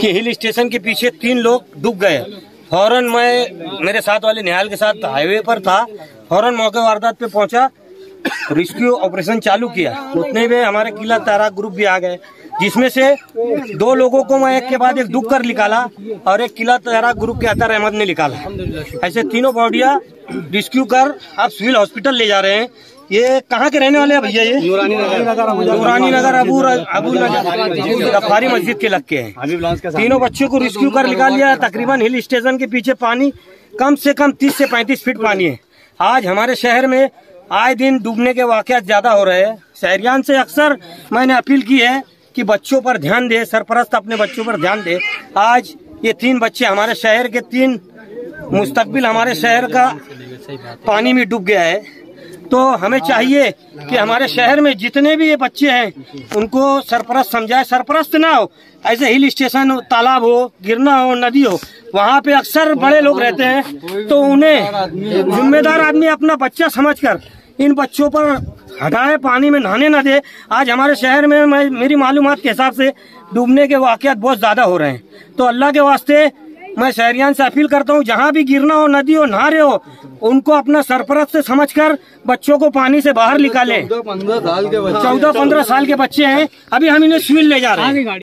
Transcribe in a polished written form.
कि hill station के पीछे 3 लोग डूब गए। फौरन मैं मेरे साथ वाले निहाल के साथ हाईवे पर था, फौरन मौके वारदात पे पहुंचा, रेस्क्यू ऑपरेशन चालू किया। उतने में हमारे किला तारा ग्रुप भी आ गए, जिसमें से 2 लोगों को मैं एक के बाद एक डूब कर निकाला और एक किला तारा ग्रुप के अतर अहमद ने निकाला। ऐसे तीनों बॉडियां रेस्क्यू कर आप सिविल हॉस्पिटल ले जा रहे हैं। ये कहाँ के रहने वाले हैं भैया? ये नूरानी नगर अबू नगर गफ्फारी मस्जिद के लग के हैं। तीनों बच्चों को रेस्क्यू कर निकाल लिया। तकरीबन हिल स्टेशन के पीछे पानी कम से कम 30 से 35 फीट पानी है। आज हमारे शहर में आए दिन डूबने के वाकयात ज्यादा हो रहे हैं। शहरियान से अक्सर मैंने अपील की है कि बच्चों पर ध्यान दे, सरपरस्त अपने बच्चों पर ध्यान दे। आज ये 3 बच्चे हमारे शहर के 3 मुस्तकबिल हमारे शहर का पानी में डूब गया है। तो हमें चाहिए कि हमारे शहर में जितने भी ये बच्चे हैं उनको सरपरस्त समझाए। सरपरस्त ना हो, ऐसे हिल स्टेशन तालाब हो, गिरना हो, नदी हो, वहाँ पे अक्सर बड़े लोग रहते हैं, तो उन्हें जिम्मेदार आदमी अपना बच्चा समझकर इन बच्चों पर हटाए, पानी में नहाने न दे। आज हमारे शहर में मेरी मालूमात के हिसाब से डूबने के वाकयात बहुत ज्यादा हो रहे हैं। तो अल्लाह के वास्ते मैं शहरियान से अपील करता हूँ, जहाँ भी गिरना हो, नदी हो, नहा रहे हो, उनको अपना सरपरस्त से समझकर बच्चों को पानी से बाहर निकालें। 14-15 साल के बच्चे हैं, अभी हम इन्हें सिविल ले जा रहे हैं।